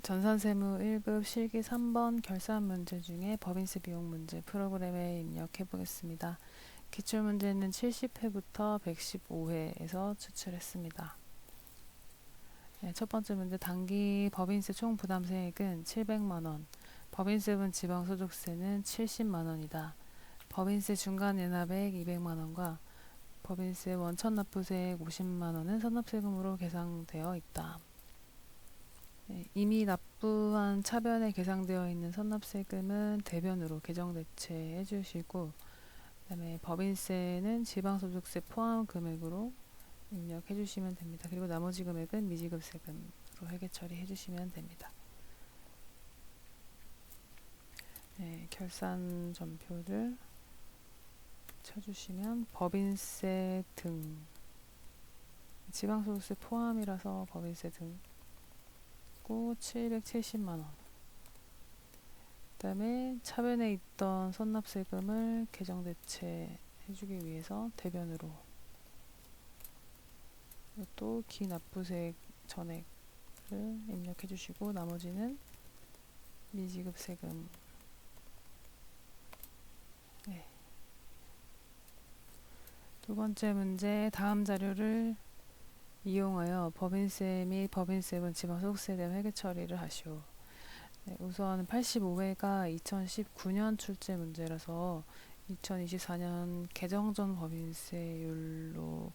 전산세무 1급 실기 3번 결산 문제 중에 법인세 비용 문제 프로그램에 입력해 보겠습니다. 기출문제는 70회부터 115회에서 추출했습니다. 첫 번째 문제, 당기 법인세 총 부담세액은 700만원, 법인세분 지방소득세는 70만원이다. 법인세 중간연합액 200만원과 법인세 원천납부세액 50만원은 선납세금으로 계상되어 있다. 이미 납부한 차변에 계상되어 있는 선납세금은 대변으로 계정대체해 주시고, 그 다음에 법인세는 지방소득세 포함 금액으로 입력해 주시면 됩니다. 그리고 나머지 금액은 미지급세금으로 회계 처리해 주시면 됩니다. 결산 전표를 쳐주시면 법인세 등, 지방소득세 포함이라서 법인세 등 770만원. 그 다음에 차변에 있던 선납세금을 계정대체 해주기 위해서 대변으로, 또 기납부세액 전액을 입력해 주시고 나머지는 미지급세금. 두 번째 문제, 다음 자료를 이용하여 법인세 및 법인세분 지방소득세에 대한 회계 처리를 하시오. 우선 85회가 2019년 출제 문제라서 2024년 개정 전 법인세율로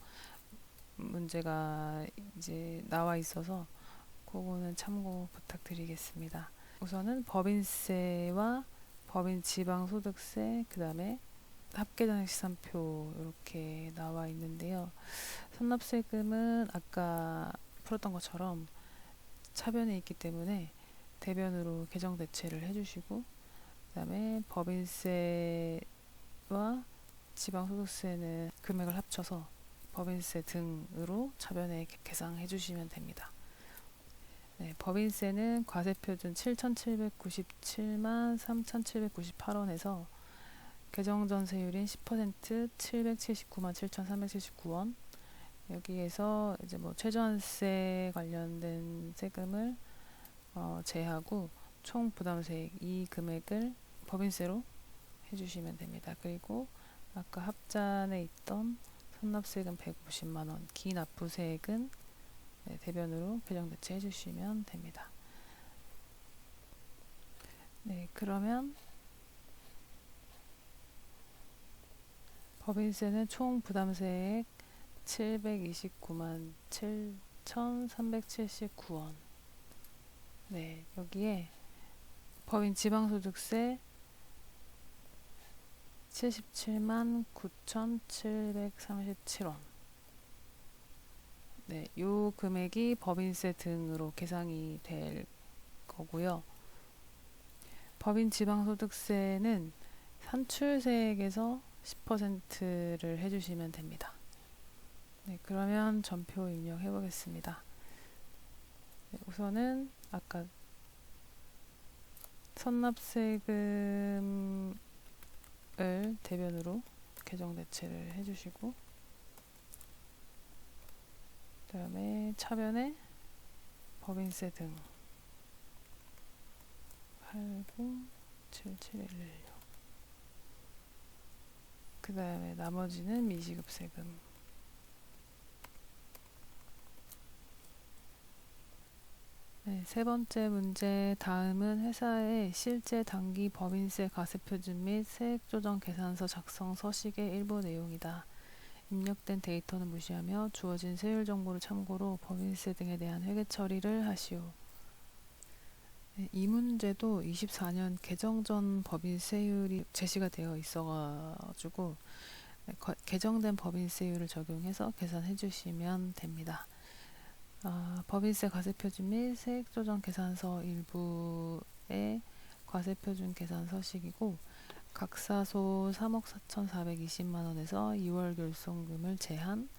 문제가 이제 나와 있어서 그거는 참고 부탁드리겠습니다. 우선은 법인세와 법인 지방소득세, 그 다음에 합계장액시산표 이렇게 나와 있는데요. 선납세금은 아까 풀었던 것처럼 차변에 있기 때문에 대변으로 계정대체를 해주시고, 그 다음에 법인세와 지방소득세는 금액을 합쳐서 법인세 등으로 차변에 계상해 주시면 됩니다. 법인세는 과세표준 7,797만 3,798원에서 개정전세율인 10% 779만 7,379원, 여기에서 이제 최저한세 관련된 세금을 제하고 총 부담세액 이 금액을 법인세로 해주시면 됩니다. 그리고 아까 합잔에 있던 선납세금 150만원, 기납부세액은 대변으로 계정대체 해주시면 됩니다. 그러면 법인세는 총 부담세액 729만 7,379원. 여기에 법인 지방소득세 77만 9,737원. 요 금액이 법인세 등으로 계상이 될 거고요. 법인 지방소득세는 산출세액에서 10%를 해주시면 됩니다. 그러면 전표 입력해 보겠습니다. 우선은 아까 선납세금을 대변으로 계정대체를 해주시고, 그 다음에 차변에 법인세 등 807716, 그 다음에 나머지는 미지급세금. 세 번째 문제, 다음은 회사의 실제 당기 법인세 과세표준 및 세액조정 계산서 작성 서식의 일부 내용이다. 입력된 데이터는 무시하며 주어진 세율 정보를 참고로 법인세 등에 대한 회계 처리를 하시오. 이 문제도 24년 개정 전 법인세율이 제시가 되어 있어가지고 개정된 법인세율을 적용해서 계산해 주시면 됩니다. 법인세 과세표준 및 세액조정 계산서 일부의 과세표준 계산 서식이고, 각사소 3억 4,420만원에서 2월 결손금을 제한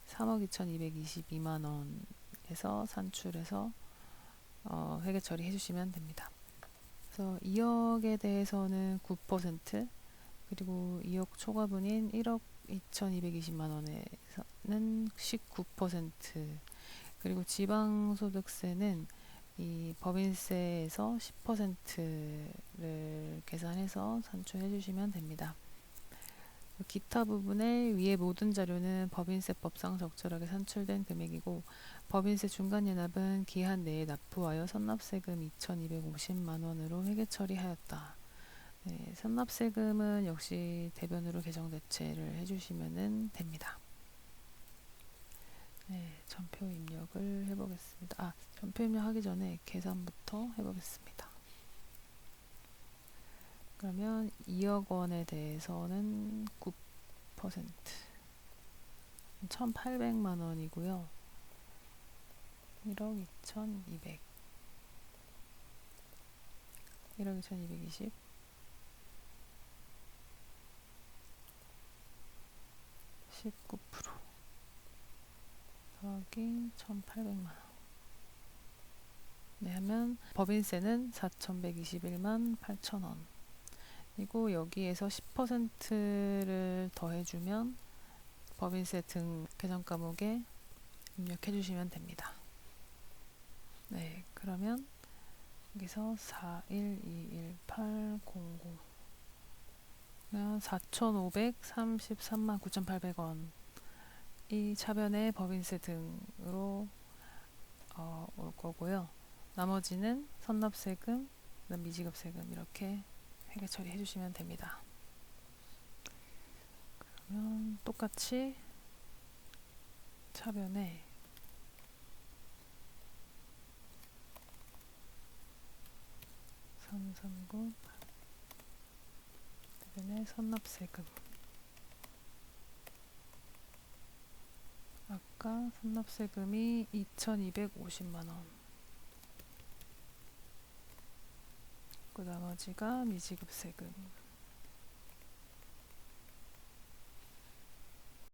3억 2,222만원에서 산출해서 회계 처리해 주시면 됩니다. 그래서 2억에 대해서는 9%, 그리고 2억 초과분인 1억 2,220만원에서는 19%, 그리고 지방소득세는 이 법인세에서 10%를 계산해서 산출해 주시면 됩니다. 기타 부분의 위의 모든 자료는 법인세법상 적절하게 산출된 금액이고, 법인세 중간연납은 기한 내에 납부하여 선납세금 2,250만 원으로 회계 처리하였다. 네, 선납세금은 역시 대변으로 계정대체를 해주시면 됩니다. 네, 전표 입력을 해보겠습니다. 전표 입력하기 전에 계산부터 해보겠습니다. 그러면 2억 원에 대해서는 9% 1,800만 원이고요. 1억 2,200 1억 2,220 19% 더하기 1,800만 원. 네, 하면 법인세는 4,121만 8천 원. 그리고 여기에서 10%를 더해주면 법인세 등 계정 과목에 입력해 주시면 됩니다. 네, 그러면 여기서 4121800 4,533만 9,800원 이 차변의 법인세 등으로 올 거고요. 나머지는 선납세금, 미지급세금 이렇게 회계 처리해 주시면 됩니다. 그러면 똑같이 차변에 선선구 대변의 선납세금, 아까 선납세금이 2,250만 원, 그 나머지가 미지급세금